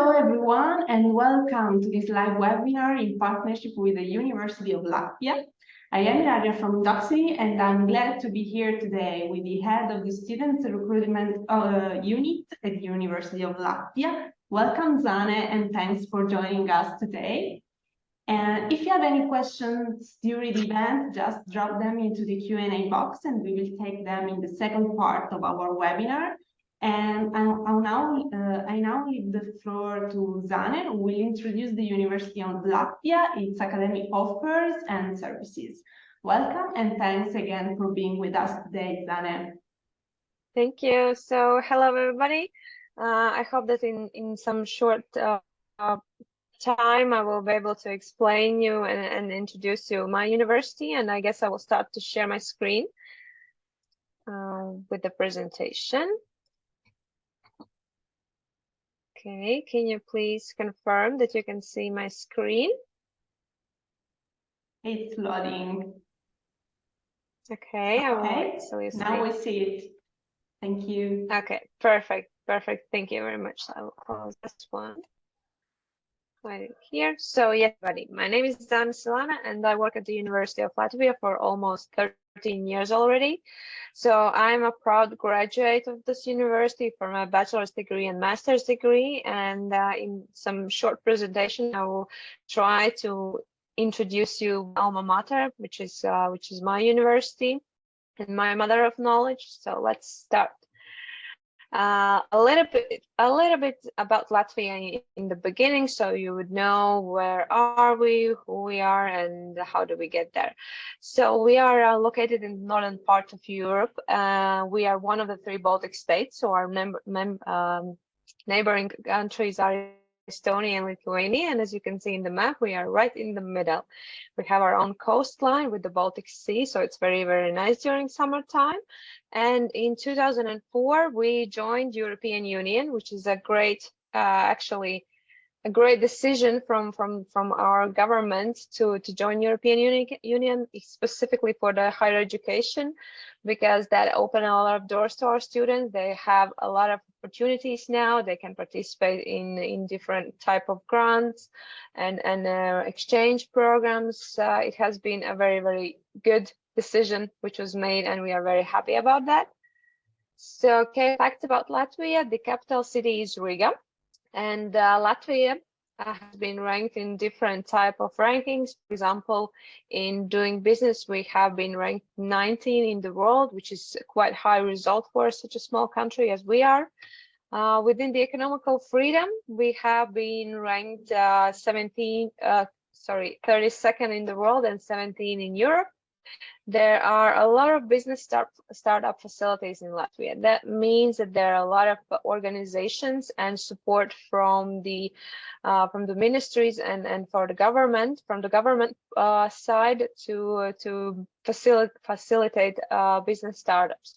Hello, everyone, and welcome to this live webinar in partnership with the University of Latvia. I am Ilaria from Docsity, and I'm glad to be here today with the head of the Student Recruitment Unit at the University of Latvia. Welcome, Zane, and thanks for joining us today. And if you have any questions during the event, just drop them into the Q&A box, and we will take them in the second part of our webinar. And I now leave the floor to Zane, who will introduce the University of Latvia, its academic offers and services. Welcome, and thanks again for being with us today, Zane. Thank you. So, hello, everybody. I hope that in some short time, I will be able to explain you and introduce you my university. And I guess I will start to share my screen with the presentation. Okay, can you please confirm that you can see my screen? It's loading. Okay, I will Okay, actually now we see it. Thank you. Okay, perfect. Thank you very much. I will close this one right here. So yes, everybody, my name is Zana Silana, and I work at the University of Latvia for almost 13 years already. So I'm a proud graduate of this university for my bachelor's degree and master's degree. And in some short presentation, I will try to introduce you alma mater, which is my university and my mother of knowledge. So let's start. A little bit about Latvia in the beginning, so you would know where are we, who we are, and how do we get there. So we are located in the northern part of Europe. We are one of the 3 Baltic states, so our neighboring countries are Estonia and Lithuania, and as you can see in the map, we are right in the middle. We have our own coastline with the Baltic Sea, so it's very, very nice during summertime. And in 2004, we joined European Union, which is a great, actually, a great decision from our government to join European Union, specifically for the higher education, because that opened a lot of doors to our students. They have a lot of opportunities now. They can participate in different type of grants and exchange programs. It has been a very, very good decision which was made, and we are very happy about that. So, okay, facts about Latvia. The capital city is Riga, and Latvia has been ranked in different type of rankings. For example, in doing business, we have been ranked 19 in the world, which is quite high result for such a small country as we are. Within the economical freedom, we have been ranked 32nd in the world and 17 in Europe. There are a lot of business startup facilities in Latvia. That means that there are a lot of organizations and support from the ministries and for the government, from the government side to facilitate business startups.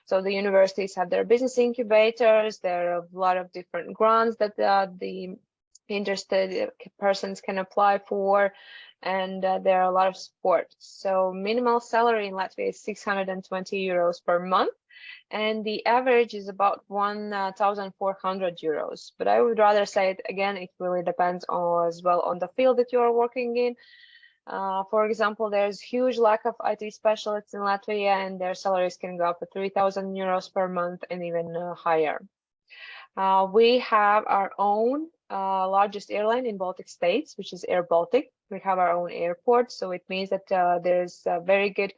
So the universities have their business incubators. There are a lot of different grants that the interested persons can apply for, and there are a lot of support. So minimal salary in Latvia is 620 euros per month, and the average is about 1,400 euros. But I would rather say it again, it really depends as well on the field that you are working in. For example, there's huge lack of IT specialists in Latvia, and their salaries can go up to 3,000 euros per month and even higher. We have our own largest airline in Baltic states, which is Air Baltic. We have our own airport, so it means that there's a very good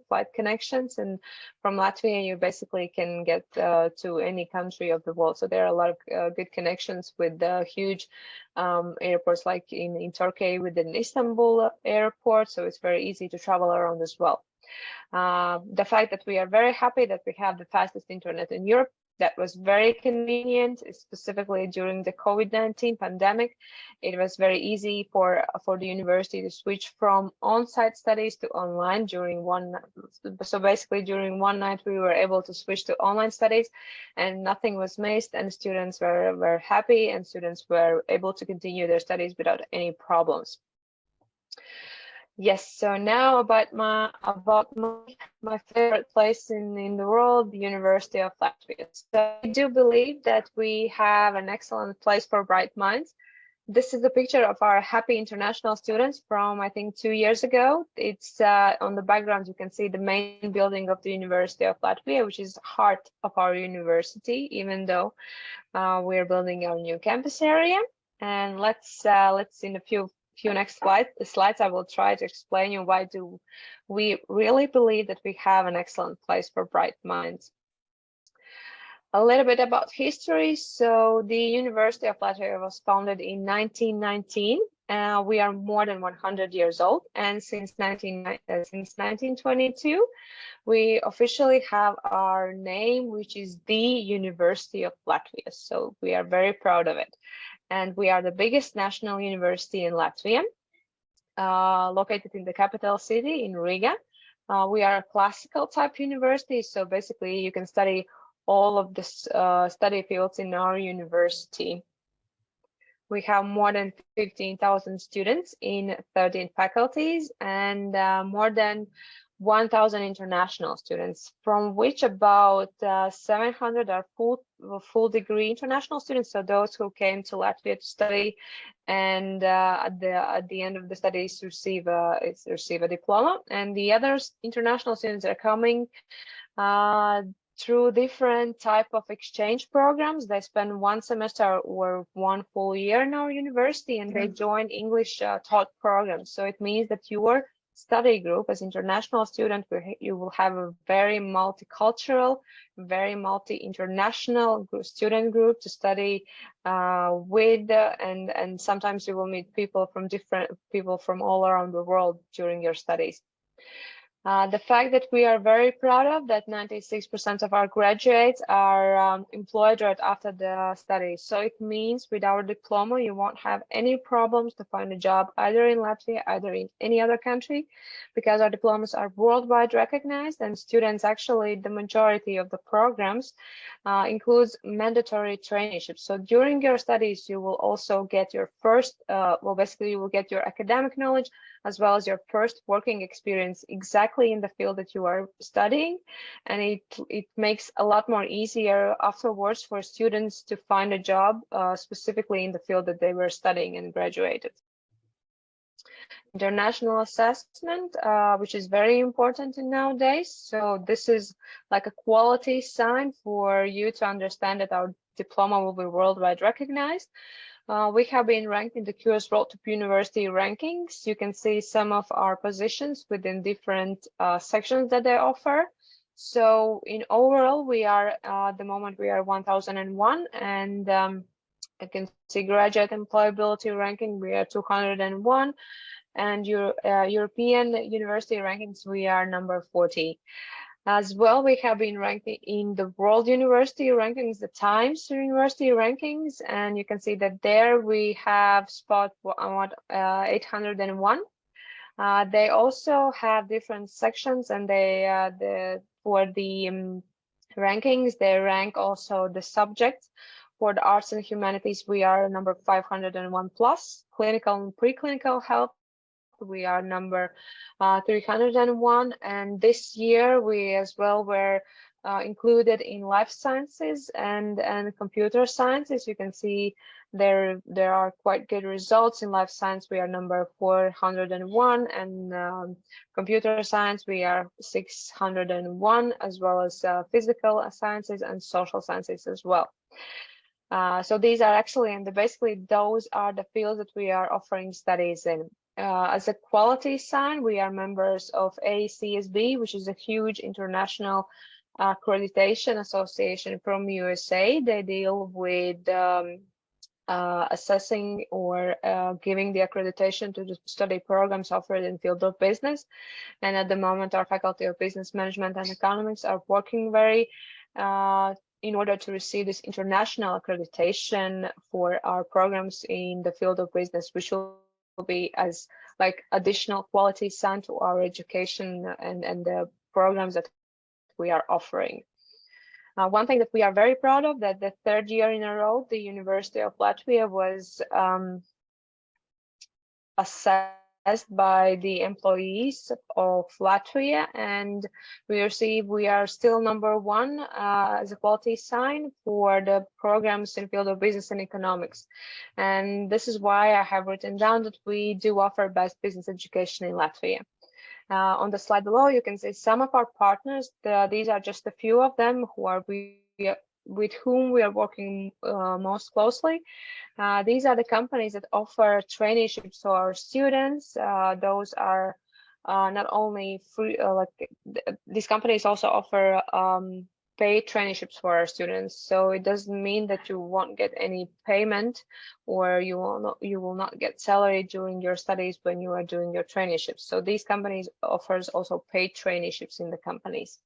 flight connections, and from Latvia you basically can get to any country of the world. So there are a lot of good connections with the huge airports, like in Turkey with the Istanbul airport, so it's very easy to travel around as well. The fact that we are very happy that we have the fastest internet in Europe. That was very convenient, specifically during the COVID-19 pandemic. It was very easy for the university to switch from on-site studies to online during one. So basically, during one night, we were able to switch to online studies, and nothing was missed. And students were happy, and students were able to continue their studies without any problems. Yes, so now about my favorite place in the world, the University of Latvia. So I do believe that we have an excellent place for bright minds. This is a picture of our happy international students from, I think, 2 years ago. It's on the background, you can see the main building of the University of Latvia, which is the heart of our university, even though we're building our new campus area. And let's in a few next slides, I will try to explain you why do we really believe that we have an excellent place for bright minds. A little bit about history. So the University of Latvia was founded in 1919. We are more than 100 years old, and since 1922, we officially have our name, which is the University of Latvia. So we are very proud of it, and we are the biggest national university in Latvia, located in the capital city in Riga. We are a classical type university, so basically you can study all of the study fields in our university. We have more than 15,000 students in 13 faculties and more than 1,000 international students, from which about 700 are full degree international students, so those who came to Latvia to study and at the end of the studies receive a diploma, and the other international students are coming through different type of exchange programs. They spend one semester or one full year in our university, and they join English taught programs. So it means that your study group as international student, you will have a very multicultural, very multi-international student group to study with, and sometimes you will meet people from all around the world during your studies. The fact that we are very proud of that 96% of our graduates are employed right after the studies. So it means with our diploma, you won't have any problems to find a job either in Latvia, either in any other country, because our diplomas are worldwide recognized, and students, actually the majority of the programs includes mandatory traineeships. So during your studies, you will also get your first, basically you will get your academic knowledge as well as your first working experience exactly in the field that you are studying, and it makes a lot more easier afterwards for students to find a job specifically in the field that they were studying and graduated. International assessment, which is very important nowadays. So this is like a quality sign for you to understand that our diploma will be worldwide recognized. We have been ranked in the QS Road to University rankings. You can see some of our positions within different sections that they offer. So in overall, we are at the moment we are 1001, and you can see graduate employability ranking, we are 201, and European university rankings, we are number 40. As well, we have been ranked in the World University Rankings, the Times University Rankings, and you can see that there we have spot 801. They also have different sections, and for the rankings, they rank also the subjects. For the arts and humanities, we are number 501 plus. Clinical and preclinical health, we are number 301, and this year we as well were included in life sciences and computer sciences. You can see there are quite good results. In life science we are number 401, and computer science we are 601, as well as physical sciences and social sciences as well. So these are actually, and basically those are the fields that we are offering studies in. As a quality sign, we are members of ACSB, which is a huge international accreditation association from USA. They deal with assessing or giving the accreditation to the study programs offered in field of business. And at the moment, our Faculty of Business Management and Economics are working very in order to receive this international accreditation for our programs in the field of business, which will be as like additional quality sign to our education and the programs that we are offering. One thing that we are very proud of, that the third year in a row, the University of Latvia was assessed by the employees of Latvia, and we are still #1 as a quality sign for the programs in field of business and economics. And this is why I have written down that we do offer best business education in Latvia. On the slide below, you can see some of our partners. These are just a few of them with whom we are working most closely. These are the companies that offer traineeships to our students. Those are not only free, these companies also offer paid traineeships for our students. So it doesn't mean that you won't get any payment, or you will not get salary during your studies when you are doing your traineeships. So these companies offers also paid traineeships in the companies.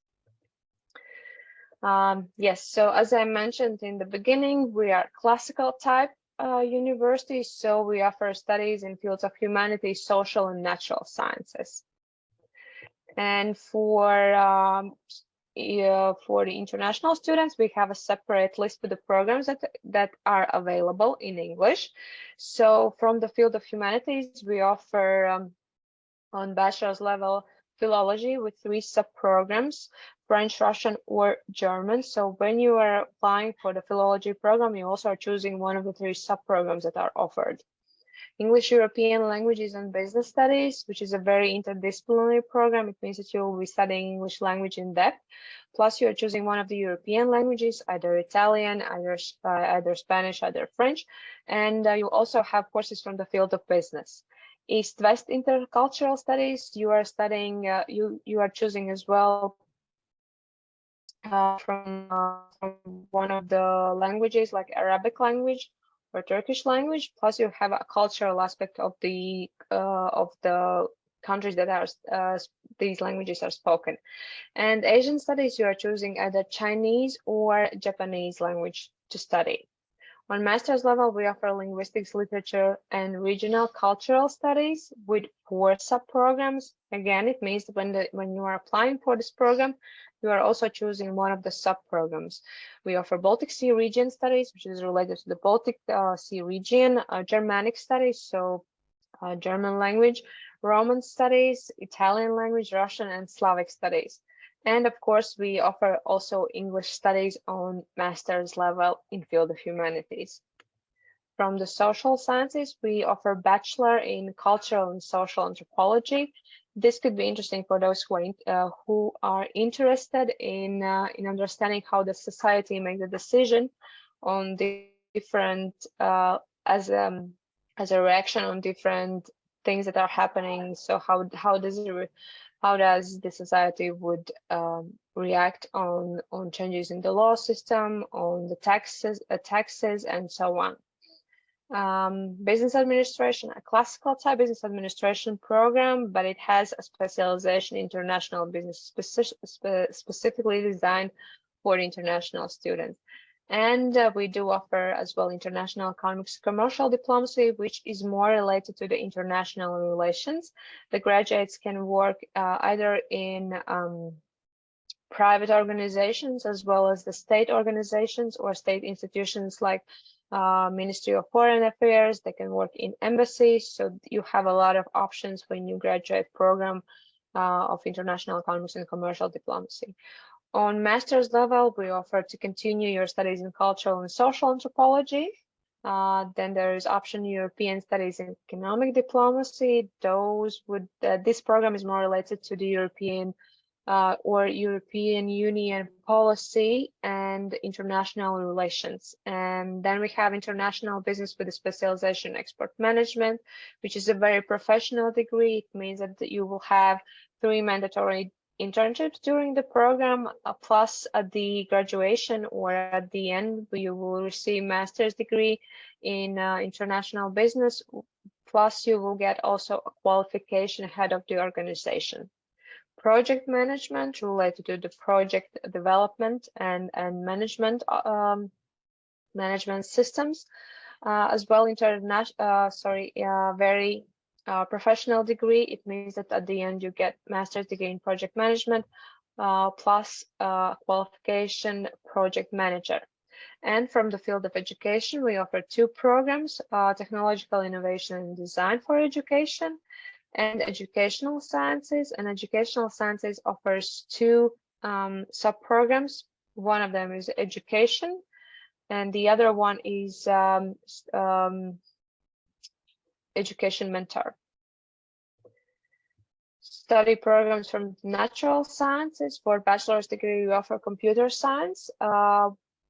Yes, so as I mentioned in the beginning, we are classical type university, so we offer studies in fields of humanities, social and natural sciences. And for the international students, we have a separate list of the programs that are available in English. So from the field of humanities, we offer on bachelor's level philology with 3 sub-programs: French, Russian, or German. So when you are applying for the philology program, you also are choosing one of the 3 sub-programs that are offered. English, European languages, and business studies, which is a very interdisciplinary program. It means that you will be studying English language in depth. Plus, you are choosing one of the European languages, either Italian, either Spanish, either French. And you also have courses from the field of business. East-West intercultural studies, you are studying, you are choosing as well from one of the languages, like Arabic language or Turkish language. Plus, you have a cultural aspect of the countries that are these languages are spoken. And Asian studies, you are choosing either Chinese or Japanese language to study. On master's level, we offer linguistics, literature, and regional cultural studies with 4 sub-programs. Again, it means that when you are applying for this program, you are also choosing one of the sub-programs. We offer Baltic Sea region studies, which is related to the Baltic Sea region, Germanic studies, so German language, Roman studies, Italian language, Russian, and Slavic studies. And of course, we offer also English studies on master's level in field of humanities. From the social sciences, we offer bachelor in cultural and social anthropology. This could be interesting for those who are interested in understanding how the society makes a decision on different as a reaction on different things that are happening. So how does the society would react on changes in the law system, on the taxes, and so on. Business administration, a classical type business administration program, but it has a specialization in international business, specifically designed for international students. And we do offer as well international economics, commercial diplomacy, which is more related to the international relations. The graduates can work either in private organizations as well as the state organizations or state institutions like Ministry of Foreign Affairs. They can work in embassies. So you have a lot of options when you graduate program of international economics and commercial diplomacy. On master's level, we offer to continue your studies in cultural and social anthropology. Then there is option European studies in economic diplomacy. This program is more related to the European or European Union policy and international relations. And then we have international business with a specialization in export management, which is a very professional degree. It means that you will have 3 mandatory internships during the program, plus at the graduation or at the end, you will receive master's degree in international business, plus you will get also a qualification head of the organization. Project management related to the project development and management systems, as well very professional degree. It means that at the end you get master's degree in project management plus qualification project manager. And from the field of education, we offer 2 programs, technological innovation and design for education. and educational sciences. And educational sciences offers two sub-programs. One of them is education, and the other one is education mentor. Study programs from natural sciences. For bachelor's degree, we offer computer science,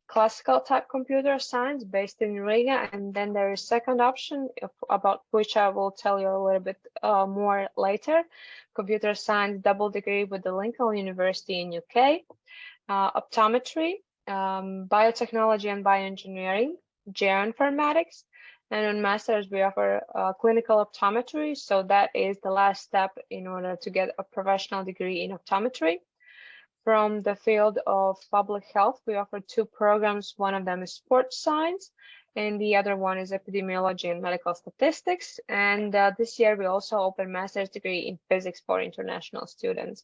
classical type computer science based in Riga, and then there is second option about which I will tell you a little bit more later. Computer science double degree with the Lincoln University in UK, optometry, biotechnology and bioengineering, geoinformatics, and on master's we offer clinical optometry. So that is the last step in order to get a professional degree in optometry. From the field of public health, we offer two programs. One of them is sports science, and the other one is epidemiology and medical statistics. And this year we also open master's degree in physics for international students.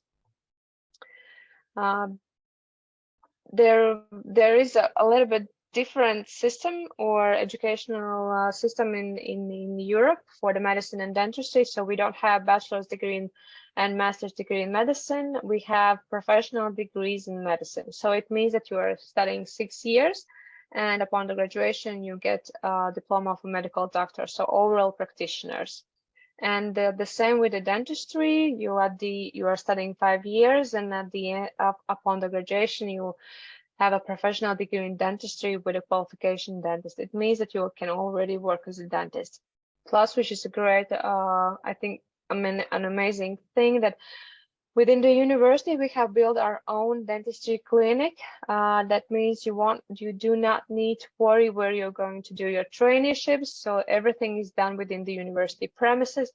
There is a little bit different system or educational system in Europe for the medicine and dentistry. So we don't have bachelor's degree and master's degree in medicine. We have professional degrees in medicine. So it means that you are studying 6 years, and upon the graduation you get a diploma of a medical doctor, so oral practitioners. And the same with the dentistry. You are studying 5 years, and at the end, upon the graduation you have a professional degree in dentistry with a qualification dentist. It means that you can already work as a dentist. Plus, which is a great, I think, an amazing thing, that within the university we have built our own dentistry clinic. That means you do not need to worry where you're going to do your traineeships. So everything is done within the university premises.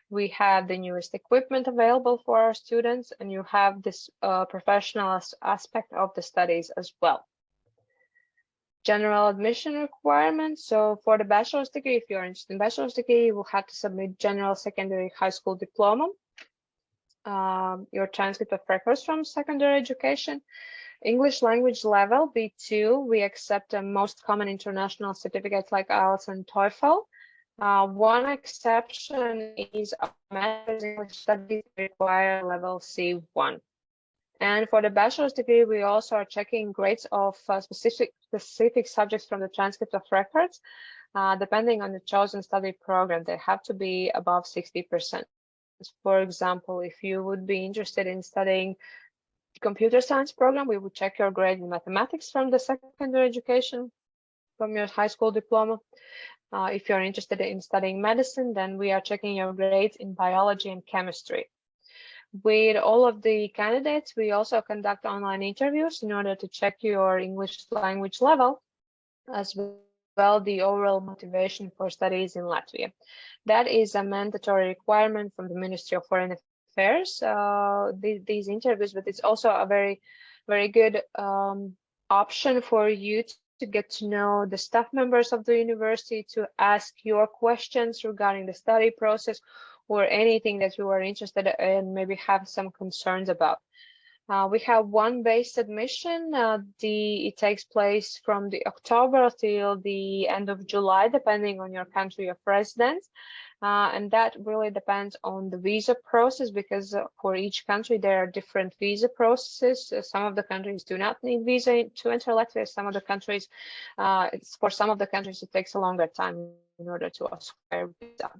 We have the newest equipment available for our students, and you have this professional aspect of the studies as well. General admission requirements. So for the bachelor's degree, if you're interested in bachelor's degree, you will have to submit general secondary high school diploma, your transcript of records from secondary education, English language level B2. We accept most common international certificates like IELTS and TOEFL. One exception is master's English studies require level C1. And for the bachelor's degree, we also are checking grades of specific subjects from the transcript of records. Depending on the chosen study program, they have to be above 60%. For example, if you would be interested in studying computer science program, we would check your grade in mathematics from the secondary education, from your high school diploma. If you're interested in studying medicine, then we are checking your grades in biology and chemistry. With all of the candidates, we also conduct online interviews in order to check your English language level, as well the overall motivation for studies in Latvia. That is a mandatory requirement from the Ministry of Foreign Affairs, these interviews, but it's also a very, very good option for you to get to know the staff members of the university, to ask your questions regarding the study process or anything that you are interested in, maybe have some concerns about. We have one base admission. It takes place from the October till the end of July, depending on your country of residence. And that really depends on the visa process, because for each country there are different visa processes. Some of the countries do not need visa to enter Latvia. Some of the countries, for some of the countries, it takes a longer time in order to acquire visa.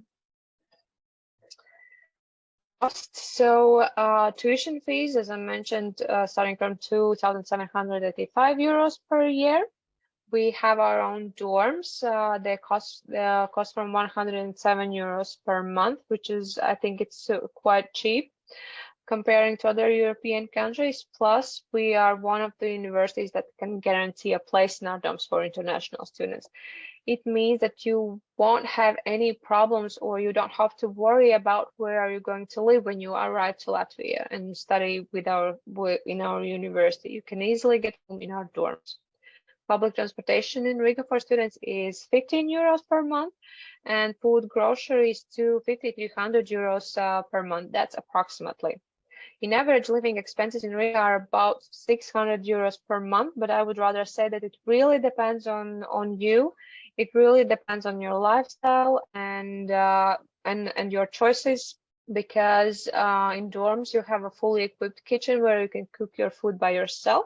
So tuition fees, as I mentioned, starting from 2,785 euros per year. We have our own dorms. They cost from 107 euros per month, which is, I think it's quite cheap comparing to other European countries. Plus, we are one of the universities that can guarantee a place in our dorms for international students. It means that you won't have any problems, or you don't have to worry about where are you going to live when you arrive to Latvia and study in our university. You can easily get in our dorms. Public transportation in Riga for students is 15 euros per month, and food groceries 250-300 euros per month. That's approximately. In average, living expenses in Riga are about 600 euros per month, but I would rather say that it really depends on you. It really depends on your lifestyle and your choices because in dorms you have a fully equipped kitchen where you can cook your food by yourself.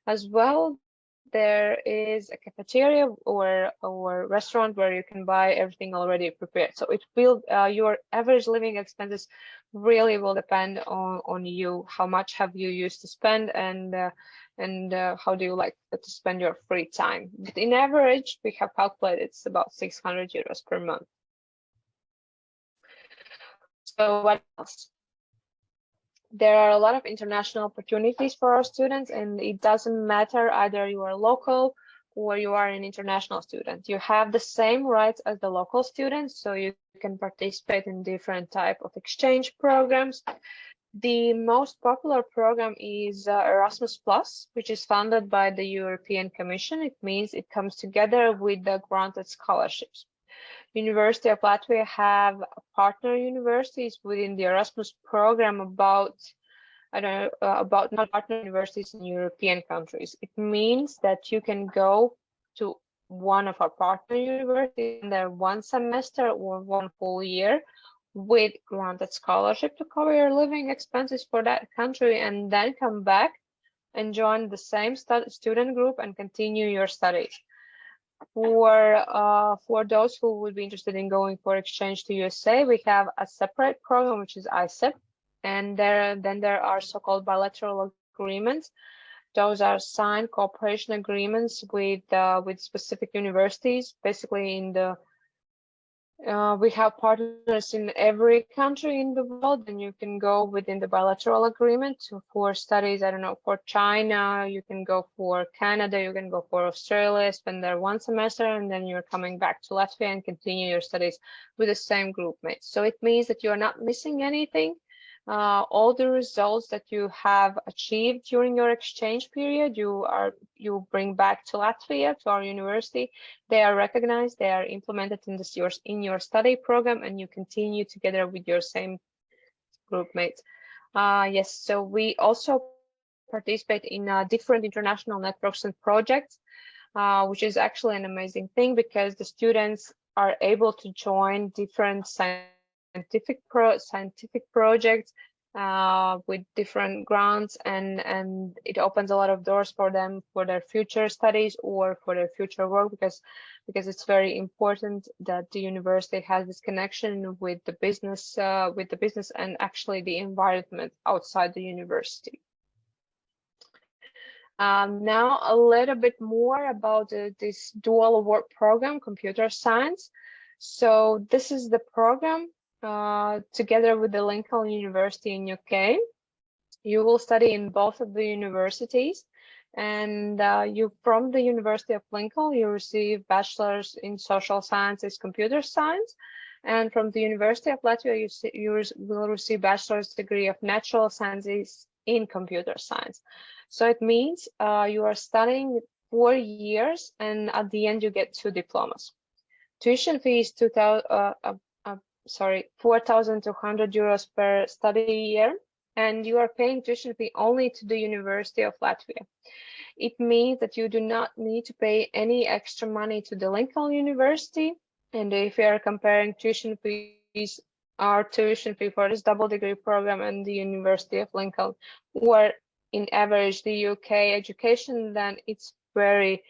As well, there is a cafeteria or restaurant where you can buy everything already prepared. So it will your average living expenses really will depend on you. How much have you used to spend, and how do you like to spend your free time? But in average, we have calculated it's about 600 euros per month. So what else? There are a lot of international opportunities for our students, and it doesn't matter either you are local or you are an international student. You have the same rights as the local students, so you can participate in different type of exchange programs. The most popular program is Erasmus Plus, which is funded by the European Commission. It means it comes together with the granted scholarships. University of Latvia have partner universities within the Erasmus program about partner universities in European countries. It means that you can go to one of our partner universities in there one semester or one full year with granted scholarship to cover your living expenses for that country, and then come back and join the same student group and continue your studies. For those who would be interested in going for exchange to USA, we have a separate program, which is ISEP, and then there are so-called bilateral agreements. Those are signed cooperation agreements with specific universities. Basically, we have partners in every country in the world, and you can go within the bilateral agreement for studies. I don't know, for China, you can go for Canada, you can go for Australia, spend there one semester, and then you're coming back to Latvia and continue your studies with the same group mates. So it means that you're not missing anything. All the results that you have achieved during your exchange period, you bring back to Latvia, to our university. They are recognized, they are implemented in your study program, and you continue together with your same group mates. Yes, so we also participate in different international networks and projects, which is actually an amazing thing because the students are able to join different scientific projects with different grants, and it opens a lot of doors for them for their future studies or for their future work, because it's very important that the university has this connection with the business and actually the environment outside the university. Now a little bit more about this dual award program, computer science. So this is the program together with the Lincoln University in UK. You will study in both of the universities, and you from the University of Lincoln you receive bachelor's in social sciences, computer science, and from the University of Latvia you will receive bachelor's degree of natural sciences in computer science. So it means you are studying 4 years, and at the end you get 2 diplomas. Tuition fee is 4,200 euros per study year, and you are paying tuition fee only to the University of Latvia. It means that you do not need to pay any extra money to the Lincoln University. And if you are comparing tuition fees, our tuition fee for this double degree program and the University of Lincoln, or in average the UK education, then it's very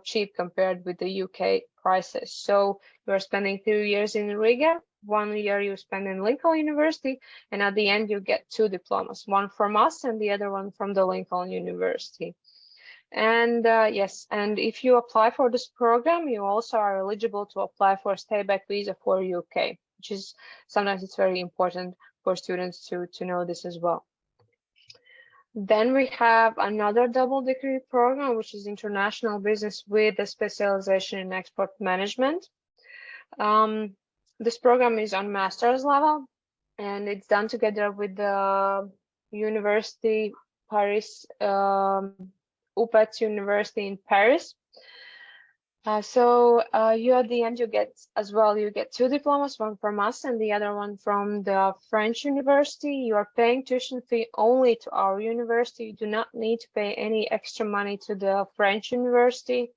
cheap compared with the UK prices. So you are spending 2 years in Riga, 1 year you spend in Lincoln University, and at the end you get 2 diplomas, one from us and the other one from the Lincoln University. And yes, and if you apply for this program, you also are eligible to apply for a stay-back visa for UK, which is sometimes it's very important for students to know this as well. Then we have another double degree program, which is international business with a specialization in export management. This program is on master's level, and it's done together with the University Paris, UPET's University in Paris. So you at the end you get 2 diplomas, one from us and the other one from the French university. You are paying tuition fee only to our university. You do not need to pay any extra money to the French university.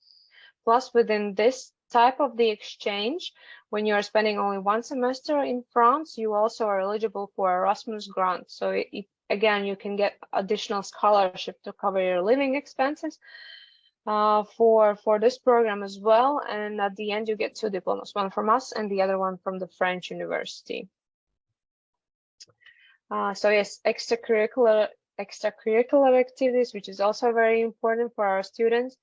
Plus, within this type of the exchange, when you are spending only one semester in France, you also are eligible for Erasmus grant. So again, you can get additional scholarship to cover your living expenses for this program as well. And at the end, you get 2 diplomas, one from us and the other one from the French university. So yes, extracurricular activities, which is also very important for our students,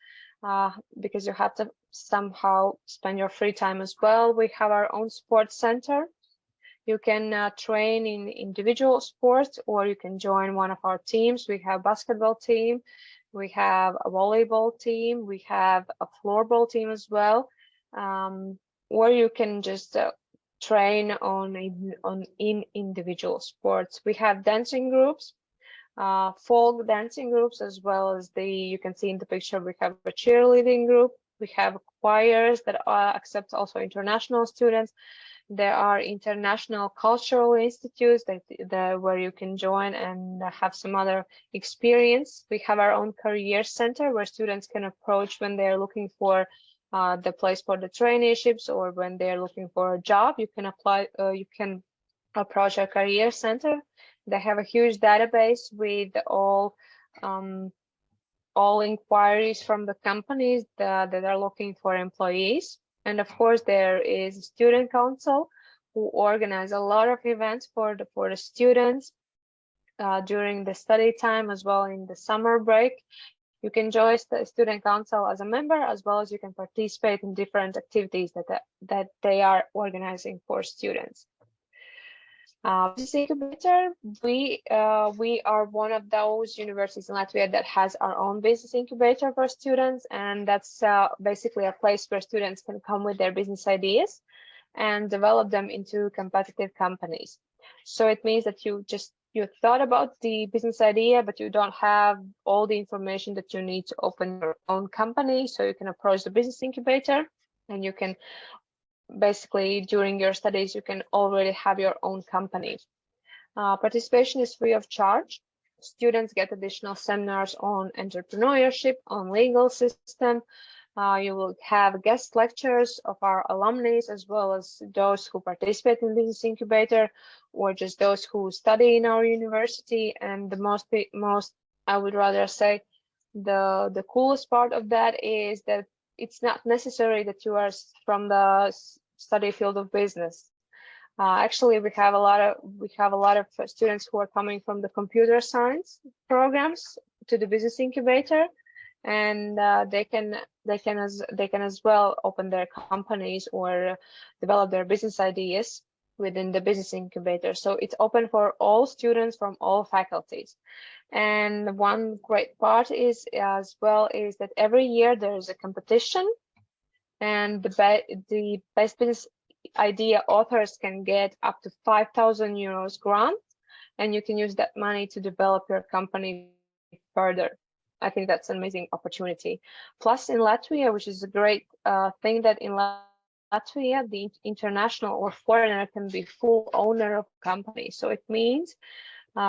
because you have to somehow spend your free time as well. We have our own sports center. You can train in individual sports, or you can join one of our teams. We have a basketball team, we have a volleyball team, we have a floorball team as well, or you can just train in individual sports. We have dancing groups, folk dancing groups, as well as you can see in the picture, we have a cheerleading group. We have choirs that accept also international students. There are international cultural institutes where you can join and have some other experience. We have our own career center where students can approach when they're looking for the place for the traineeships, or when they're looking for a job. You can apply. You can approach our career center. They have a huge database with all inquiries from the companies that are looking for employees. And of course, there is a student council who organize a lot of events for the students during the study time, as well in the summer break. You can join the student council as a member, as well as you can participate in different activities that they are organizing for students. Business incubator, we are one of those universities in Latvia that has our own business incubator for students, and that's basically a place where students can come with their business ideas and develop them into competitive companies. So it means that you thought about the business idea, but you don't have all the information that you need to open your own company. So you can approach the business incubator, and you can basically, during your studies, you can already have your own company. Participation is free of charge. Students get additional seminars on entrepreneurship, on legal system. You will have guest lectures of our alumni, as well as those who participate in business incubator, or just those who study in our university. And the most, I would rather say, the coolest part of that is that it's not necessary that you are from the study field of business. Actually, we have a lot of students who are coming from the computer science programs to the business incubator, and they can as well open their companies or develop their business ideas within the business incubator. So it's open for all students from all faculties. And one great part is that every year there is a competition, and the best business idea authors can get up to 5,000 euros grant, and you can use that money to develop your company further. I think that's an amazing opportunity. Plus, in Latvia, which is a great thing, that in Latvia, the international or foreigner can be full owner of a company. So it means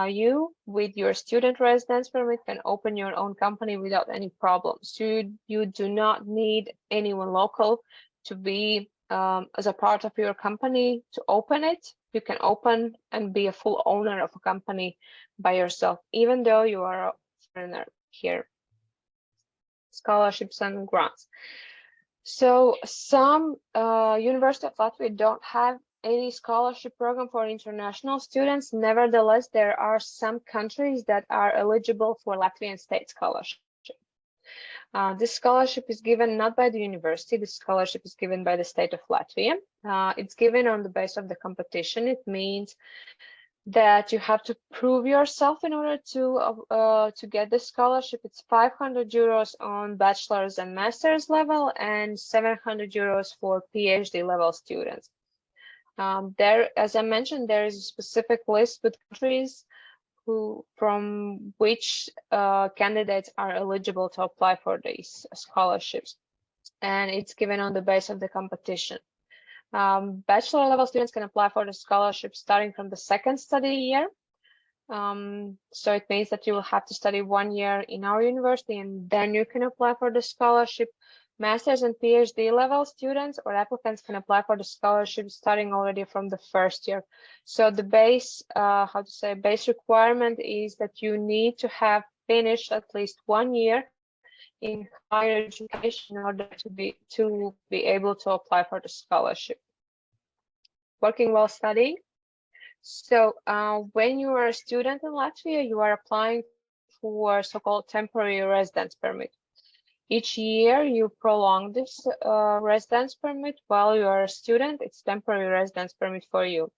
you, with your student residence permit, can open your own company without any problems. You do not need anyone local to be as a part of your company to open it. You can open and be a full owner of a company by yourself, even though you are a foreigner here. Scholarships and grants. So some University of Latvia don't have any scholarship program for international students. Nevertheless, there are some countries that are eligible for Latvian state scholarship. This scholarship is given not by the university. This scholarship is given by the state of Latvia. It's given on the basis of the competition. It means that you have to prove yourself in order to get the scholarship. It's 500 euros on bachelor's and master's level, and 700 euros for PhD level students. As I mentioned, there is a specific list with countries from which candidates are eligible to apply for these scholarships, and it's given on the basis of the competition. Bachelor level students can apply for the scholarship starting from the second study year. So it means that you will have to study 1 year in our university, and then you can apply for the scholarship. Master's and PhD level students or applicants can apply for the scholarship starting already from the first year. So the base, base requirement is that you need to have finished at least 1 year in higher education in order to be able to apply for the scholarship. Working while studying. So when you are a student in Latvia, you are applying for so-called temporary residence permit. Each year you prolong this residence permit while you are a student. It's temporary residence permit for you.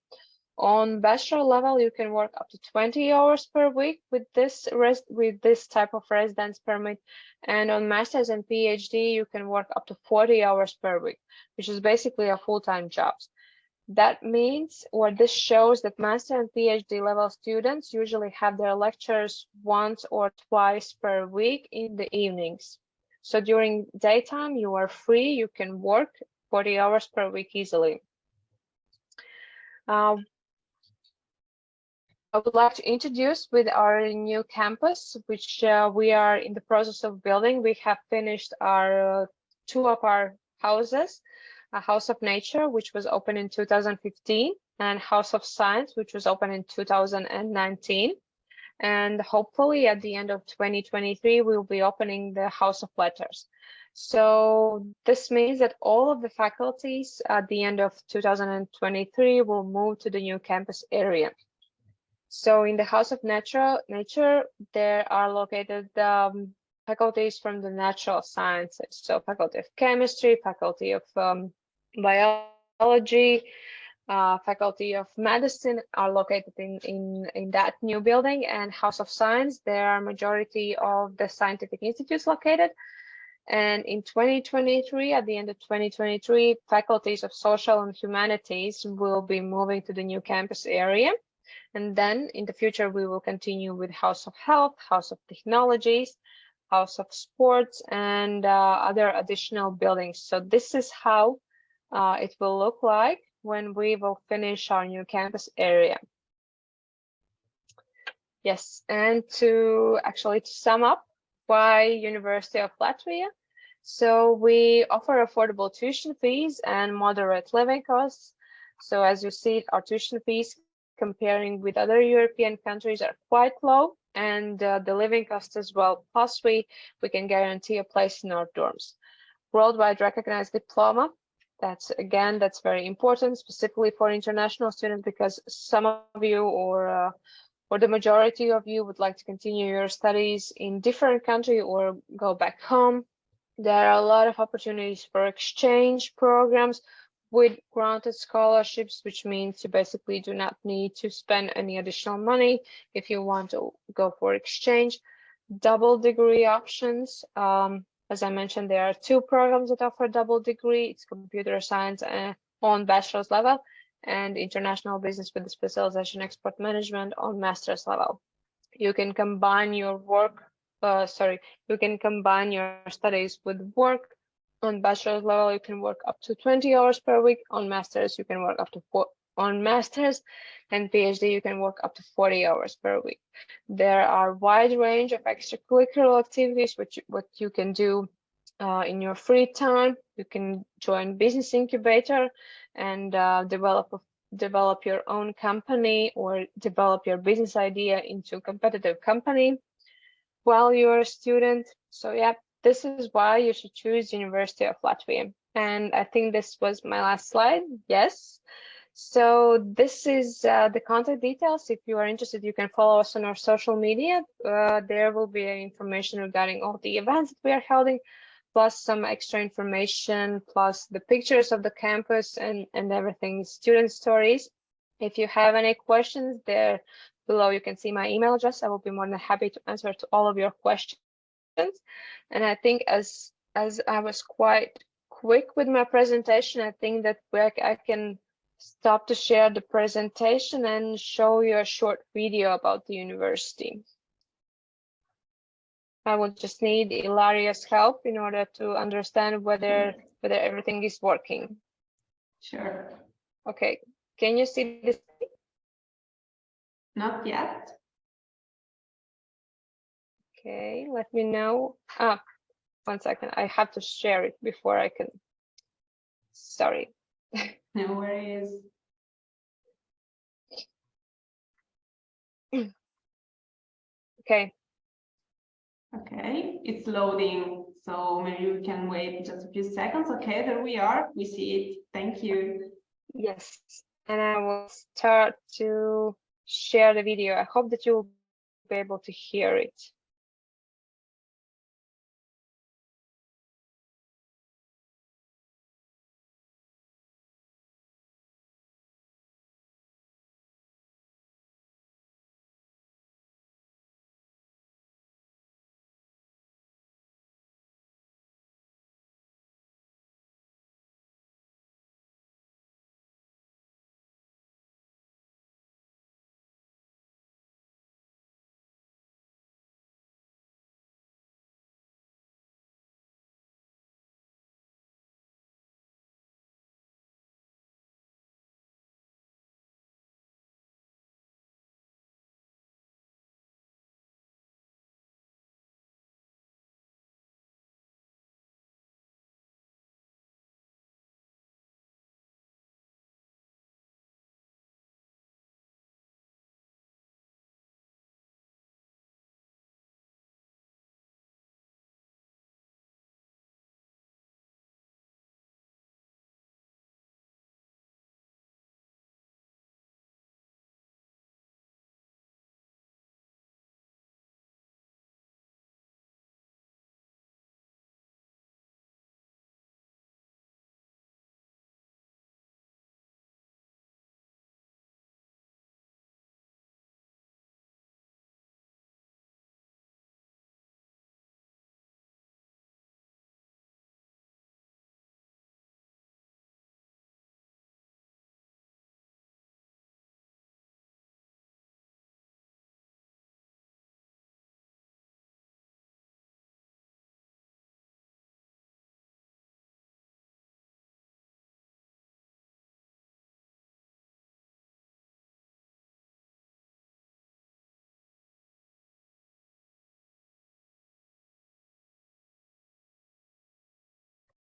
On bachelor level, you can work up to 20 hours per week with this type of residence permit, and on master's and PhD, you can work up to 40 hours per week, which is basically a full-time job. That means, or this shows that master and PhD level students usually have their lectures once or twice per week in the evenings. So during daytime, you are free, you can work 40 hours per week easily. I would like to introduce with our new campus, which we are in the process of building. We have finished our two of our houses, a House of Nature, which was opened in 2015, and House of Science, which was opened in 2019. And hopefully at the end of 2023, we'll be opening the House of Letters. So this means that all of the faculties at the end of 2023 will move to the new campus area. So in the House of Nature, there are located faculties from the natural sciences. So Faculty of Chemistry, Faculty of Biology, Faculty of Medicine are located in that new building, and House of Science, there are majority of the scientific institutes located. And in 2023, at the end of 2023, faculties of Social and Humanities will be moving to the new campus area. And then in the future, we will continue with House of Health, House of Technologies, House of Sports, and other additional buildings. So this is how it will look like when we will finish our new campus area. Yes, and to sum up, why University of Latvia? So we offer affordable tuition fees and moderate living costs. So as you see, our tuition fees comparing with other European countries are quite low, and the living costs as well. Plus we can guarantee a place in our dorms. Worldwide recognized diploma. That's very important, specifically for international students, because some of you or the majority of you would like to continue your studies in different country or go back home. There are a lot of opportunities for exchange programs with granted scholarships, which means you basically do not need to spend any additional money if you want to go for exchange. Double degree options. As I mentioned, there are two programs that offer double degree. It's computer science on bachelor's level and international business with the specialization export management on master's level. You can combine your you can combine your studies with work. On bachelor's level, you can work up to 20 hours per week. On master's, you can work up to on master's, and PhD, you can work up to 40 hours per week. There are a wide range of extracurricular activities what you can do in your free time. You can join business incubator and develop your own company or develop your business idea into a competitive company while you're a student. So yeah, this is why you should choose University of Latvia. And I think this was my last slide. Yes. So this is the contact details. If you are interested, you can follow us on our social media. There will be information regarding all the events that we are holding, plus some extra information, plus the pictures of the campus and everything, student stories. If you have any questions, there below you can see my email address. I will be more than happy to answer to all of your questions. And I think as I was quite quick with my presentation, I think that I can stop to share the presentation and show you a short video about the university. I will just need Ilaria's help in order to understand whether everything is working. Sure. Okay, can you see this? Not yet. Okay, let me know. 1 second. I have to share it before I can. Sorry. No worries. Okay. Okay, it's loading, so maybe we can wait just a few seconds. Okay, there we are. We see it. Thank you. Yes, and I will start to share the video. I hope that you will be able to hear it.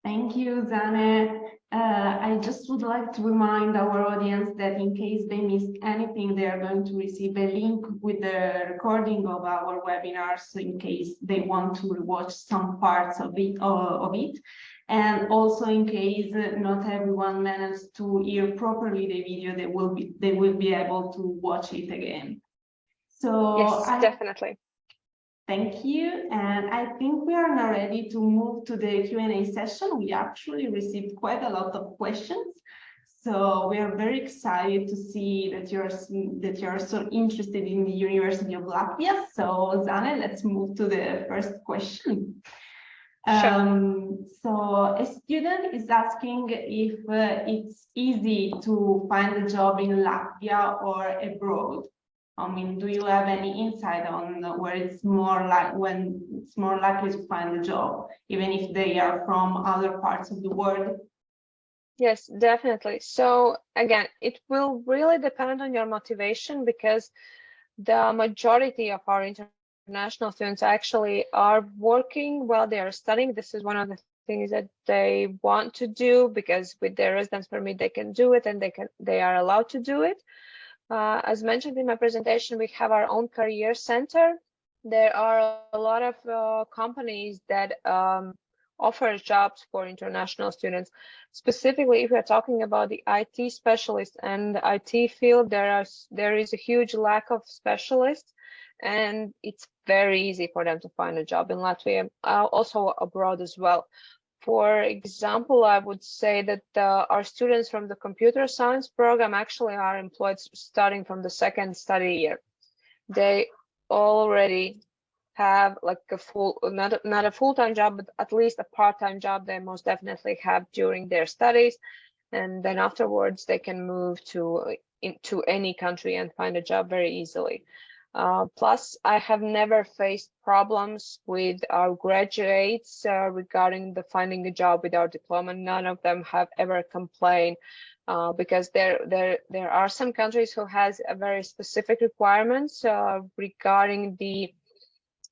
Thank you, Zane. I just would like to remind our audience that in case they missed anything, they are going to receive a link with the recording of our webinars in case they want to watch some parts of it. And also in case not everyone managed to hear properly the video, they will be able to watch it again. So Yes, definitely. Thank you. And I think we are now ready to move to the Q&A session. We actually received quite a lot of questions. So we are very excited to see that you're so interested in the University of Latvia. So Zane, let's move to the first question. Sure. So a student is asking if it's easy to find a job in Latvia or abroad. I mean, do you have any insight on where it's more like when it's more likely to find a job, even if they are from other parts of the world? Yes, definitely. So again, it will really depend on your motivation because the majority of our international students actually are working while they are studying. This is one of the things that they want to do because with their residence permit they can do it and they are allowed to do it. As mentioned in my presentation, we have our own career center. There are a lot of companies that offer jobs for international students. Specifically, if we're talking about the IT specialists and the IT field, there is a huge lack of specialists, and it's very easy for them to find a job in Latvia, also abroad as well. For example, I would say that our students from the computer science program actually are employed starting from the second study year. They already have like a full, not a full-time job, but at least a part-time job they most definitely have during their studies. And then afterwards they can move into any country and find a job very easily. Plus, I have never faced problems with our graduates regarding the finding a job with our diploma. None of them have ever complained because there are some countries who has a very specific requirements regarding the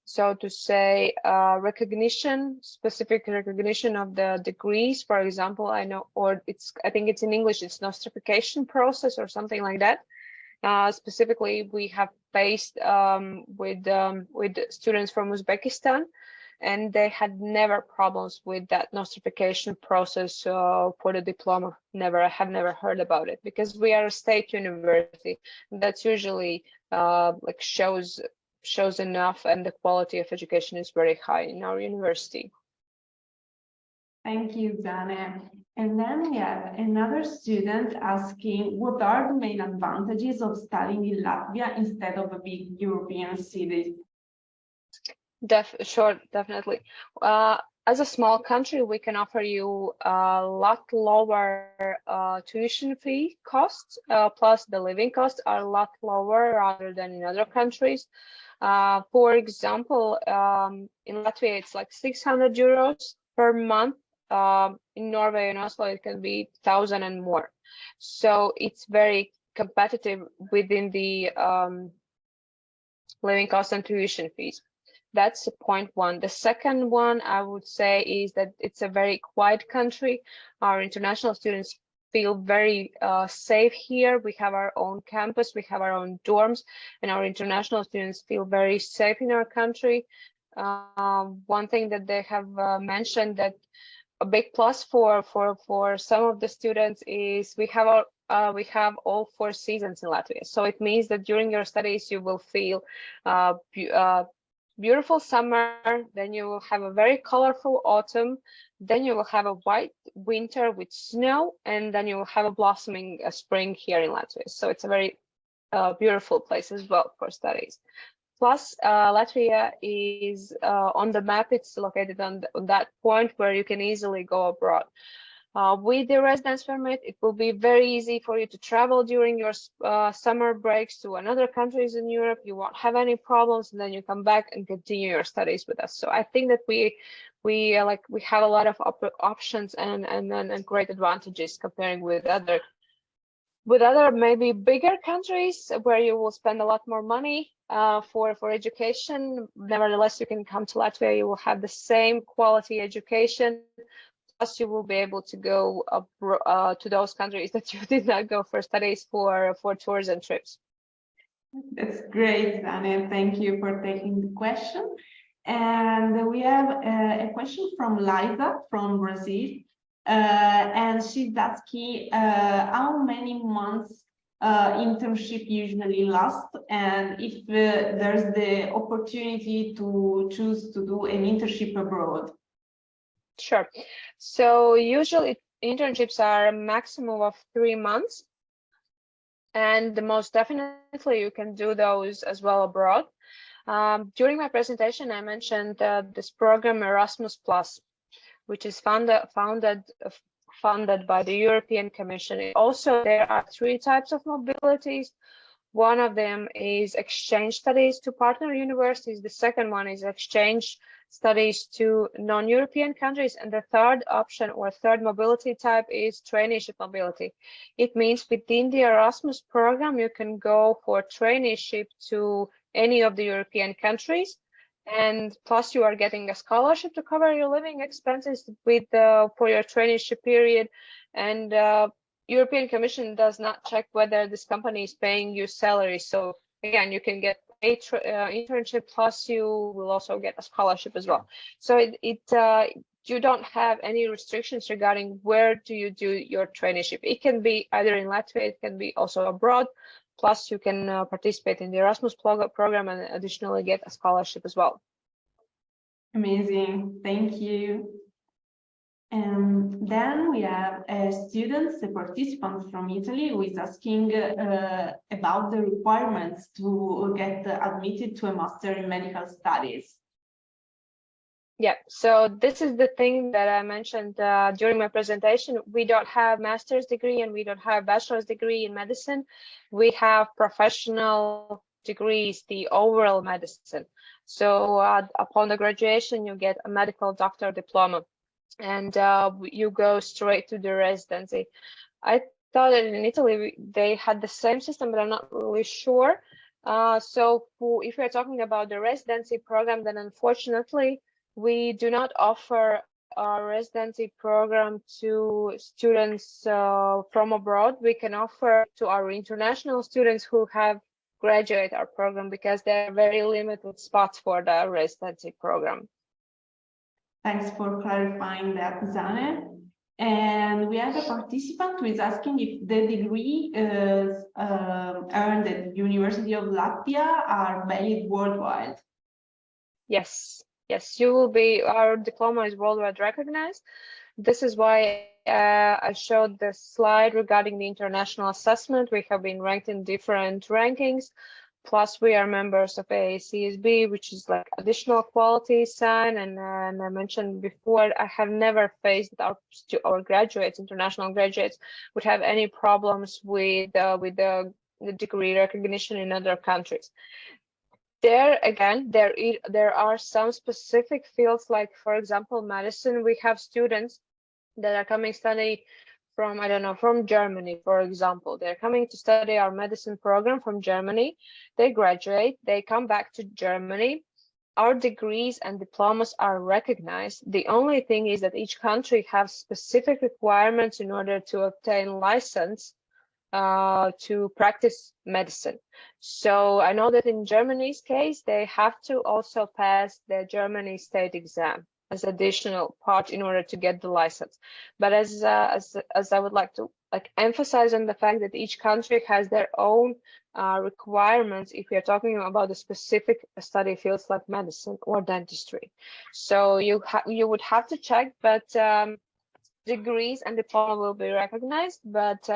so to say, recognition, specific recognition of the degrees. For example, I think it's in English, it's nostrification process or something like that. Specifically, we have faced with students from Uzbekistan, and they had never problems with that nostrification process for the diploma. I have never heard about it, because we are a state university. That's usually like shows enough, and the quality of education is very high in our university. Thank you, Zane. And then we have another student asking, what are the main advantages of studying in Latvia instead of a big European city? Sure, definitely. As a small country, we can offer you a lot lower tuition fee costs, plus the living costs are a lot lower rather than in other countries. For example, in Latvia, it's like 600 euros per month. In Norway and Oslo, it can be 1,000 and more. So it's very competitive within the living costs and tuition fees. That's point one. The second one I would say is that it's a very quiet country. Our international students feel very safe here. We have our own campus, we have our own dorms, and our international students feel very safe in our country. One thing that they have mentioned, that a big plus for some of the students is we have all 4 seasons in Latvia. So it means that during your studies you will feel beautiful summer, then you will have a very colorful autumn, then you will have a white winter with snow, and then you will have a blossoming spring here in Latvia. So it's a very beautiful place as well for studies. Plus, Latvia is on the map. It's located on that point where you can easily go abroad. With the residence permit, it will be very easy for you to travel during your summer breaks to another countries in Europe. You won't have any problems, and then you come back and continue your studies with us. So I think that we have a lot of options and great advantages comparing with other maybe bigger countries where you will spend a lot more money for education. Nevertheless, you can come to Latvia. You will have the same quality education. Plus, you will be able to go to those countries that you did not go for studies, for tours and trips. That's great, Daniel. Thank you for taking the question. And we have a question from Liza from Brazil. And she's asking how many months internship usually lasts, and if there's the opportunity to choose to do an internship abroad. Sure. So usually internships are a maximum of 3 months, and most definitely you can do those as well abroad. During my presentation, I mentioned this program Erasmus Plus, which is funded by the European Commission. Also, there are 3 types of mobilities. One of them is exchange studies to partner universities. The second one is exchange studies to non-European countries. And the third option, or third mobility type, is traineeship mobility. It means within the Erasmus program, you can go for traineeship to any of the European countries. And plus you are getting a scholarship to cover your living expenses for your traineeship period. And European Commission does not check whether this company is paying you salary. So again, you can get a internship, plus you will also get a scholarship as well. So you don't have any restrictions regarding where do you do your traineeship. It can be either in Latvia, it can be also abroad. Plus you can participate in the Erasmus program and additionally get a scholarship as well. Amazing, thank you. And then we have a participant from Italy, who is asking about the requirements to get admitted to a master in medical studies. Yeah, so this is the thing that I mentioned during my presentation. We don't have master's degree and we don't have bachelor's degree in medicine. We have professional degrees, the overall medicine. So upon the graduation, you get a medical doctor diploma, and you go straight to the residency. I thought that in Italy they had the same system, but I'm not really sure. If we're talking about the residency program, then unfortunately, we do not offer a residency program to students from abroad. We can offer to our international students who have graduate our program because there are very limited spots for the residency program. Thanks for clarifying that, Zane. And we have a participant who is asking if the degree is earned at University of Latvia are valid worldwide. Yes, you will be, our diploma is worldwide recognized. This is why I showed the slide regarding the international assessment. We have been ranked in different rankings. Plus, we are members of AACSB, which is like additional quality sign. And I mentioned before, I have never faced our graduates, international graduates, would have any problems with the degree recognition in other countries. There again, there are some specific fields, like for example, medicine. We have students that are coming study from, I don't know, from Germany, for example. They're coming to study our medicine program from Germany. They graduate, they come back to Germany. Our degrees and diplomas are recognized. The only thing is that each country has specific requirements in order to obtain license to practice medicine. So I know that in Germany's case, they have to also pass the Germany state exam as additional part in order to get the license. But as I would like to emphasize on the fact that each country has their own requirements if we are talking about the specific study fields like medicine or dentistry. So you would have to check, but degrees and diploma will be recognized, but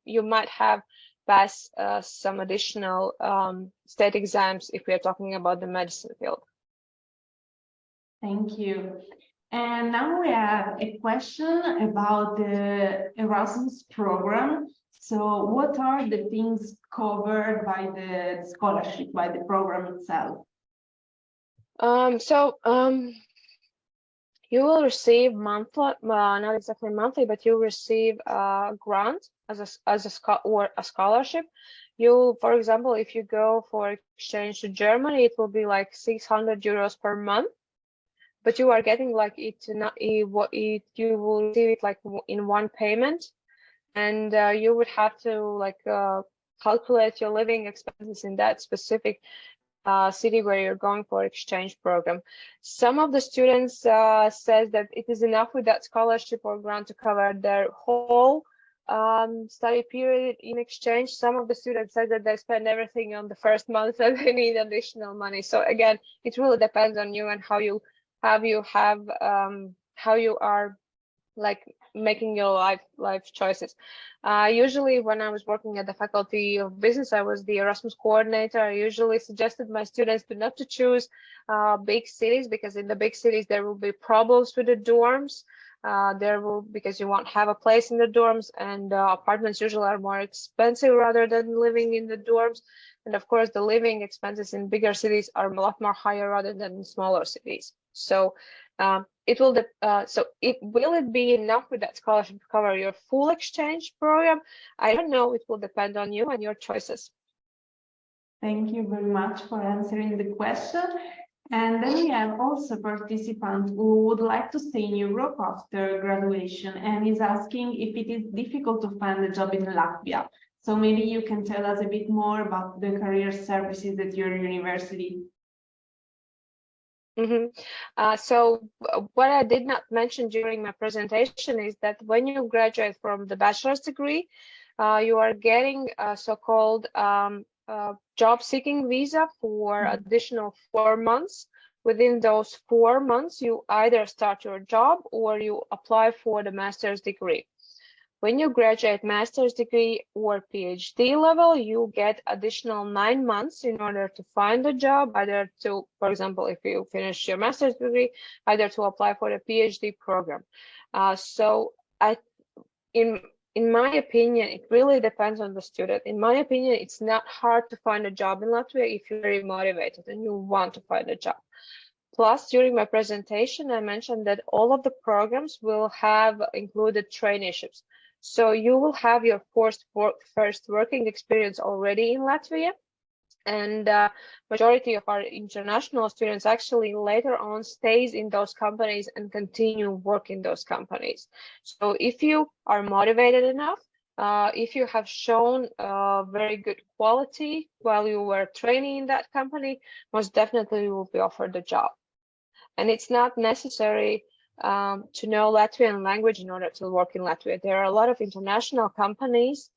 you might have passed some additional state exams if we are talking about the medicine field. Thank you. And now we have a question about the Erasmus program. So what are the things covered by the scholarship, by the program itself? You will receive monthly, not exactly monthly, but you'll receive a grant as a scholarship. For example, if you go for exchange to Germany, it will be like 600 euros per month. But you are getting like you will receive it like in one payment, and you would have to calculate your living expenses in that specific city where you're going for exchange program. Some of the students says that it is enough with that scholarship or grant to cover their whole study period in exchange. Some of the students said that they spend everything on the first month and they need additional money. So again, it really depends on you and how you are like making your life choices. Usually when I was working at the Faculty of Business, I was the Erasmus coordinator. I usually suggested my students not to choose big cities, because in the big cities there will be problems with the dorms. Because you won't have a place in the dorms, and apartments usually are more expensive rather than living in the dorms. And of course, the living expenses in bigger cities are a lot more higher rather than in smaller cities. So will it be enough with that scholarship to cover your full exchange program? I don't know. It will depend on you and your choices. Thank you very much for answering the question. And then we have also a participant who would like to stay in Europe after graduation and is asking if it is difficult to find a job in Latvia. So maybe you can tell us a bit more about the career services at your university. So what I did not mention during my presentation is that when you graduate from the bachelor's degree, you are getting a so-called job seeking visa for additional 4 months. Within those 4 months, you either start your job or you apply for the master's degree. When you graduate master's degree or PhD level, you get additional 9 months in order to find a job, either to, for example, if you finish your master's degree, either to apply for the PhD program. In my opinion, it really depends on the student. In my opinion, it's not hard to find a job in Latvia if you're very motivated and you want to find a job. Plus, during my presentation, I mentioned that all of the programs will have included traineeships. So you will have your first working experience already in Latvia. And majority of our international students actually later on stays in those companies and continue work in those companies. So if you are motivated enough, if you have shown very good quality while you were training in that company, most definitely you will be offered the job. And it's not necessary to know Latvian language in order to work in Latvia. There are a lot of international companies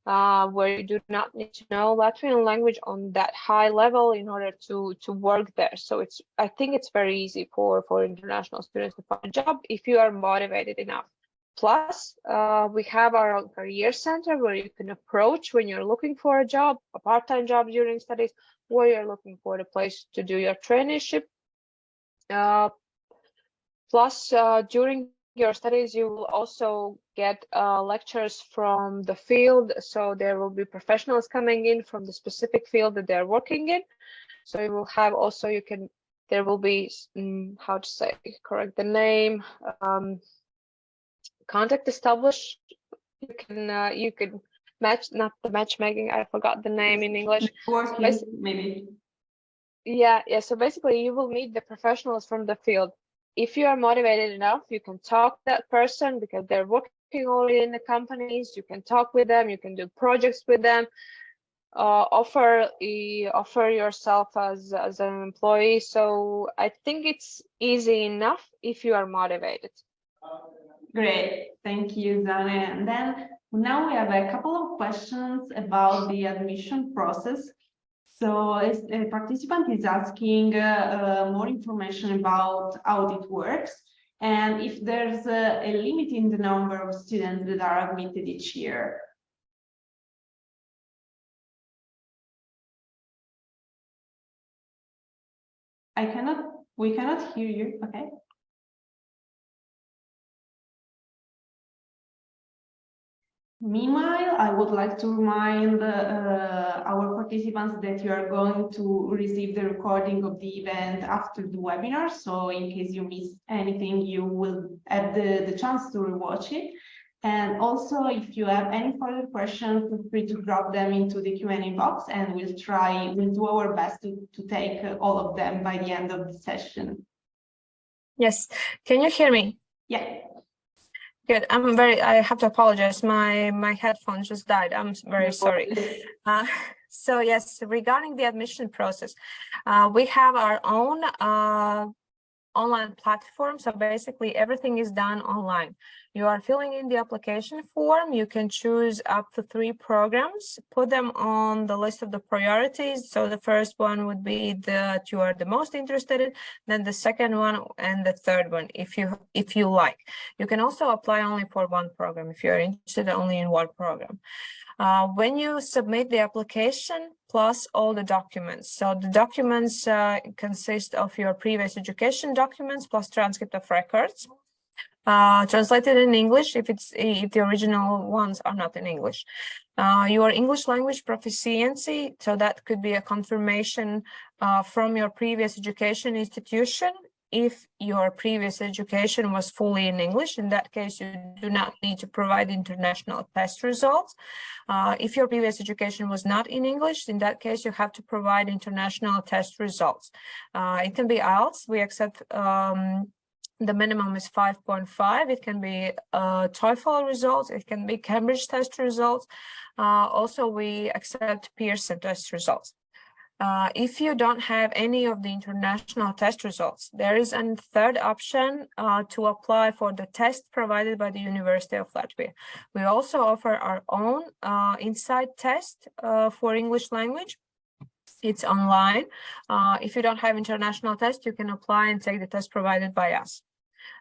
where you do not need to know Latvian language on that high level in order to work there. So I think it's very easy for international students to find a job if you are motivated enough. Plus, we have our own career center where you can approach when you're looking for a job, a part-time job during studies, or you're looking for a place to do your traineeship. Plus, during your studies, you will also get lectures from the field. So there will be professionals coming in from the specific field that they're working in. So you will have also, there will be, how to say, correct the name, contact established. You can match, not the matchmaking, I forgot the name in English. Working, maybe. Yeah. So basically you will meet the professionals from the field. If you are motivated enough, you can talk to that person because they're working already in the companies. You can talk with them, you can do projects with them, offer yourself as an employee. So I think it's easy enough if you are motivated. Great, thank you, Zane. And then now we have a couple of questions about the admission process. So a participant is asking more information about how it works and if there's a limit in the number of students that are admitted each year. We cannot hear you, okay? Meanwhile, I would like to remind our participants that you are going to receive the recording of the event after the webinar. So in case you miss anything, you will have the chance to rewatch it. And also, if you have any further questions, feel free to drop them into the Q&A box and we'll do our best to take all of them by the end of the session. Yes, can you hear me? Yeah. Good. I have to apologize. My headphones just died. I'm very sorry. So yes, regarding the admission process, we have our own online platform. So basically everything is done online. You are filling in the application form. You can choose up to 3 programs, put them on the list of the priorities. So the first one would be that you are the most interested in, then the second one and the third one, if you like. You can also apply only for 1 program if you're interested only in 1 program. When you submit the application plus all the documents, so the documents consist of your previous education documents plus transcript of records, translated in English if the original ones are not in English. Your English language proficiency, so that could be a confirmation from your previous education institution. If your previous education was fully in English, in that case, you do not need to provide international test results. If your previous education was not in English, in that case, you have to provide international test results. It can be IELTS. We accept the minimum is 5.5. It can be TOEFL results. It can be Cambridge test results. Also, we accept Pearson test results. If you don't have any of the international test results, there is a third option to apply for the test provided by the University of Latvia. We also offer our own inside test for English language. It's online. If you don't have international test, you can apply and take the test provided by us.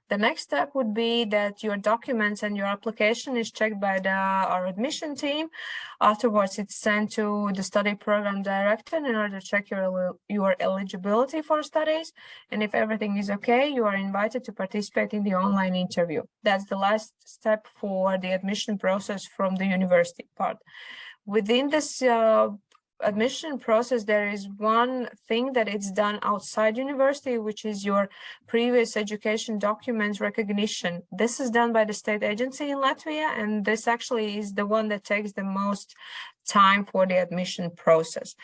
The next step would be that your documents and your application is checked by our admission team. Afterwards, it's sent to the study program director in order to check your eligibility for studies. And if everything is okay, you are invited to participate in the online interview. That's the last step for the admission process from the university part. Within this admission process, there is one thing that it's done outside university, which is your previous education document recognition. This is done by the state agency in Latvia, and this actually is the one that takes the most time for the admission process.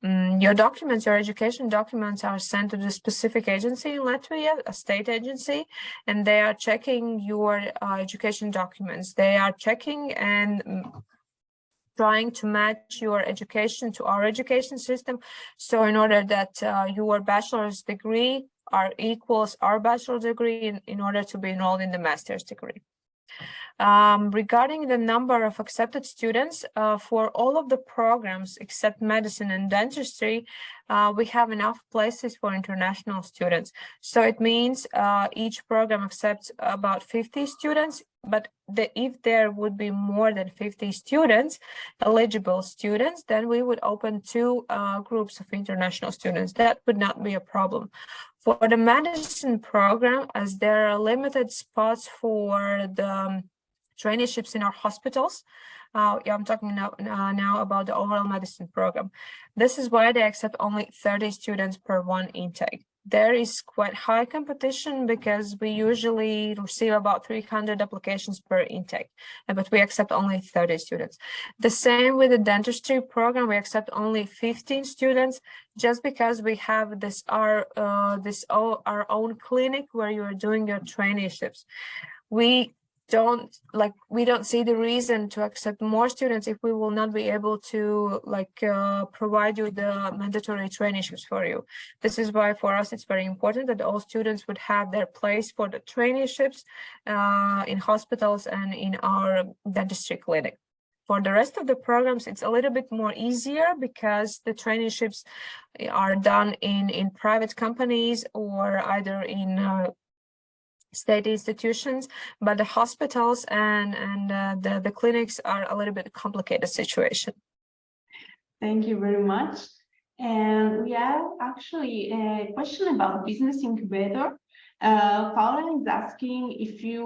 Your documents, your education documents are sent to the specific agency in Latvia, a state agency, and they are checking your education documents. They are checking and trying to match your education to our education system. So in order that your bachelor's degree equals our bachelor's degree in order to be enrolled in the master's degree. Regarding the number of accepted students, for all of the programs except medicine and dentistry, we have enough places for international students. So it means each program accepts about 50 students, but if there would be more than 50 students, eligible students, then we would open 2 groups of international students. That would not be a problem. For the medicine program, as there are limited spots for the traineeships in our hospitals, I'm talking now about the overall medicine program. This is why they accept only 30 students per one intake. There is quite high competition because we usually receive about 300 applications per intake, but we accept only 30 students. The same with the dentistry program, we accept only 15 students just because we have our own clinic where you are doing your traineeships. We don't see the reason to accept more students if we will not be able to provide you the mandatory traineeships for you. This is why for us it's very important that all students would have their place for the traineeships in hospitals and in our dentistry clinic. For the rest of the programs, it's a little bit more easier because the traineeships are done in private companies or either in state institutions, but the hospitals and the clinics are a little bit complicated situation. Thank you very much. And we have actually a question about business incubator. Paula is asking if you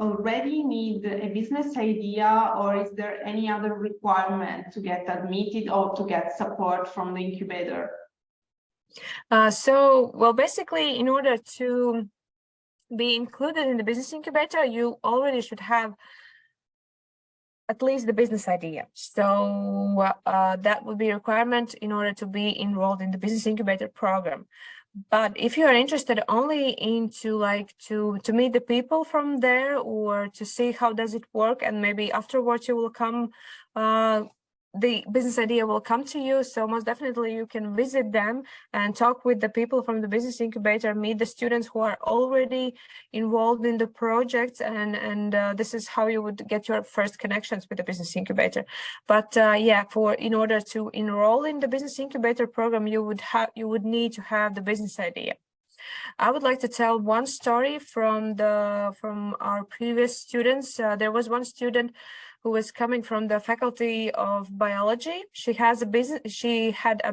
already need a business idea, or is there any other requirement to get admitted or to get support from the incubator? Basically, in order to be included in the business incubator, you already should have at least the business idea. So that would be a requirement in order to be enrolled in the business incubator program. But if you are interested only into to meet the people from there or to see how does it work, and maybe afterwards you will come, the business idea will come to you. So most definitely you can visit them and talk with the people from the business incubator, meet the students who are already involved in the projects, and this is how you would get your first connections with the business incubator. But yeah, in order to enroll in the business incubator program, you would need to have the business idea. I would like to tell one story from our previous students. There was one student who was coming from the faculty of biology. She had a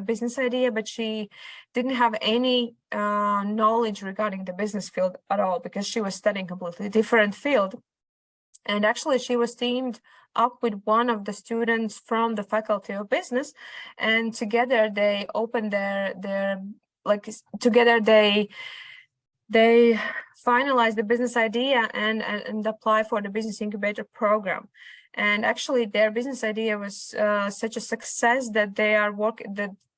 business idea, but she didn't have any knowledge regarding the business field at all because she was studying a completely different field. And actually she was teamed up with one of the students from the faculty of business, and together they opened they finalized the business idea and apply for the business incubator program. And actually their business idea was such a success that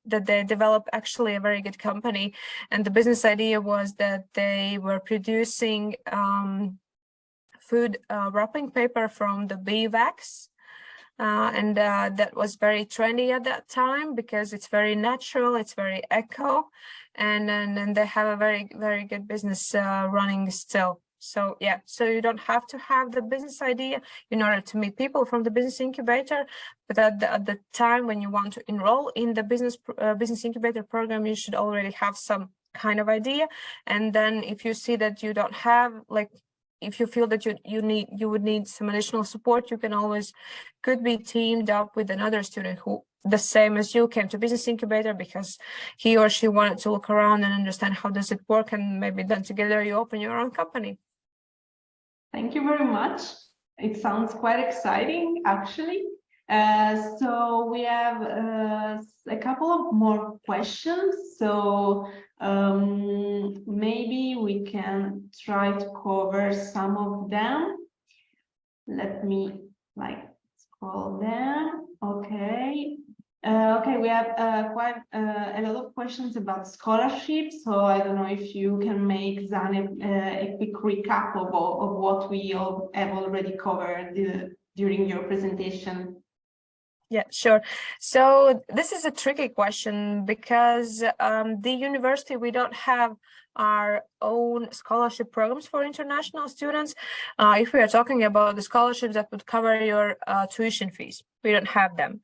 that they developed actually a very good company. And the business idea was that they were producing food wrapping paper from the bee wax. And that was very trendy at that time because it's very natural, it's very eco, and they have a very, very good business running still. So yeah, so you don't have to have the business idea in order to meet people from the business incubator, but at the time when you want to enroll in the business incubator program, you should already have some kind of idea. And then if you see that you don't have, if you feel that you would need some additional support, you could be teamed up with another student who, the same as you, came to business incubator because he or she wanted to look around and understand how does it work, and maybe then together you open your own company. Thank you very much. It sounds quite exciting, actually. So we have a couple of more questions. So maybe we can try to cover some of them. Let me scroll down. Okay. Okay, we have quite a lot of questions about scholarships. So I don't know if you can make, Zane, a quick recap of what we all have already covered during your presentation. Yeah, sure. So this is a tricky question because the university, we don't have our own scholarship programs for international students. If we are talking about the scholarships that would cover your tuition fees, we don't have them.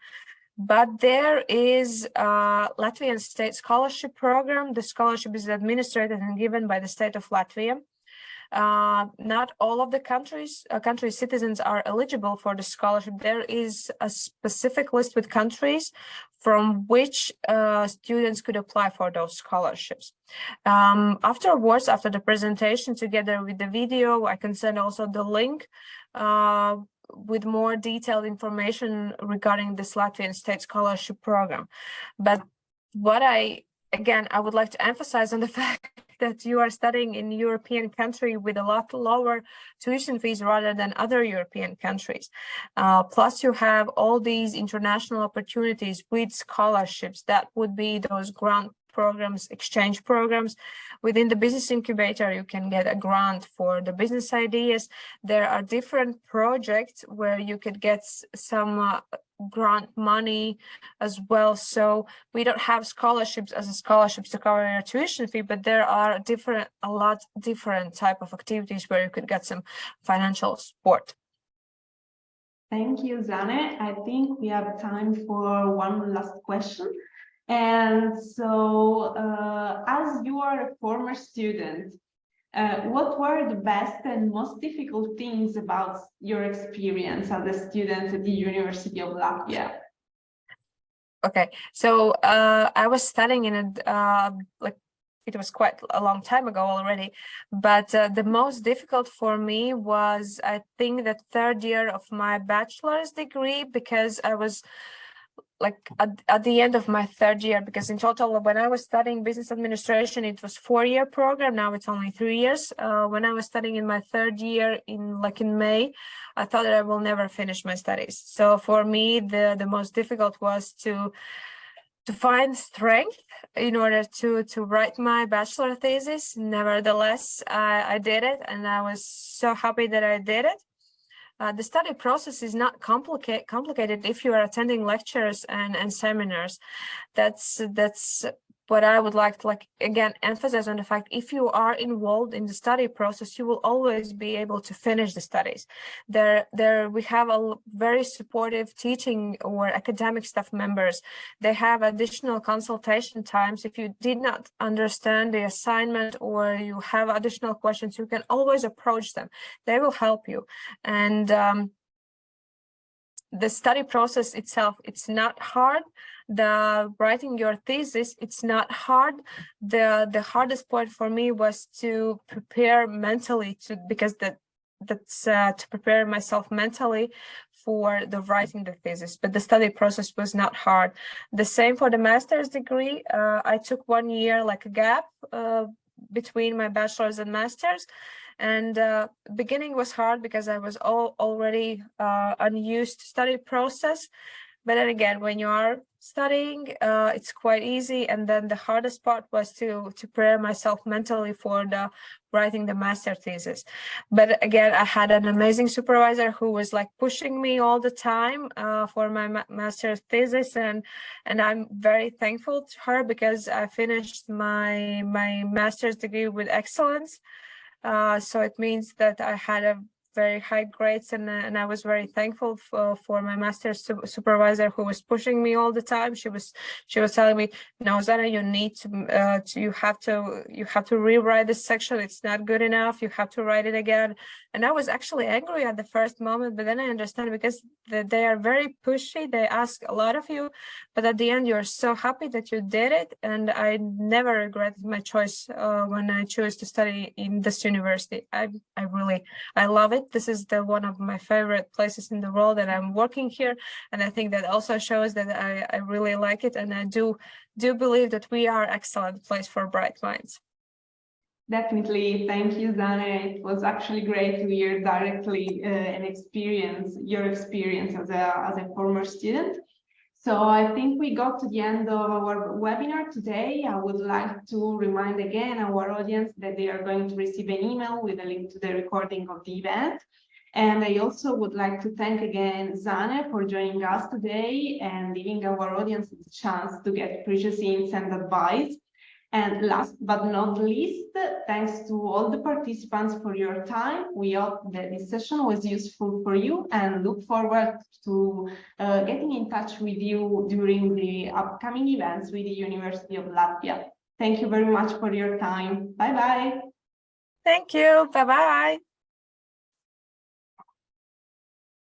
But there is a Latvian state scholarship program. The scholarship is administered and given by the state of Latvia. Not all of the country citizens are eligible for the scholarship. There is a specific list with countries from which students could apply for those scholarships. Afterwards, after the presentation, together with the video, I can send also the link with more detailed information regarding this Latvian state scholarship program. But what I would like to emphasize on the fact that you are studying in European country with a lot lower tuition fees rather than other European countries. Plus you have all these international opportunities with scholarships. That would be those grant programs, exchange programs. Within the business incubator, you can get a grant for the business ideas. There are different projects where you could get some grant money as well. So we don't have scholarships as a scholarships to cover your tuition fee, but there are a lot different type of activities where you could get some financial support. Thank you, Zane. I think we have time for one last question. And so, as you are a former student, what were the best and most difficult things about your experience as a student at the University of Latvia? Okay, so I was studying in a it was quite a long time ago already, but the most difficult for me was, I think, the third year of my bachelor's degree, because I was at the end of my third year, because in total, when I was studying business administration, it was 4-year program. Now it's only 3 years. When I was studying in my third year in May, I thought that I will never finish my studies. So for me, the most difficult was to find strength in order to write my bachelor thesis. Nevertheless, I did it, and I was so happy that I did it. The study process is not complicated if you are attending lectures and seminars. That's what I would like to again emphasize on the fact, if you are involved in the study process, you will always be able to finish the studies. There we have a very supportive teaching or academic staff members. They have additional consultation times. If you did not understand the assignment or you have additional questions, you can always approach them. They will help you. And the study process itself, it's not hard. The writing your thesis, it's not hard. The hardest point for me was to prepare mentally, because that's to prepare myself mentally for the writing the thesis. But the study process was not hard. The same for the master's degree. I took 1 year a gap between my bachelor's and master's. And beginning was hard because I was already unused to study process. But then again, when you are studying, it's quite easy. And then the hardest part was to prepare myself mentally for the writing the master thesis. But again, I had an amazing supervisor who was pushing me all the time for my master's thesis, and I'm very thankful to her, because I finished my master's degree with excellence. So it means that I had a very high grades, and I was very thankful for my master's supervisor, who was pushing me all the time. She was telling me, "No, Zana, you need you have to rewrite this section. It's not good enough. You have to write it again." And I was actually angry at the first moment, but then I understand, because they are very pushy. They ask a lot of you, but at the end, you're so happy that you did it. And I never regretted my choice when I chose to study in this university. I love it. Europe. This is one of my favorite places in the world, and I'm working here. And I think that also shows that I really like it, and I do believe that we are an excellent place for bright minds. Definitely. Thank you, Zane. It was actually great to hear directly your experience as a former student. So I think we got to the end of our webinar today. I would like to remind again our audience that they are going to receive an email with a link to the recording of the event. And I also would like to thank again Zane for joining us today and giving our audience the chance to get precious hints and advice. And last but not least, thanks to all the participants for your time. We hope that this session was useful for you and look forward to getting in touch with you during the upcoming events with the University of Latvia. Thank you very much for your time. Bye-bye. Thank you. Bye-bye.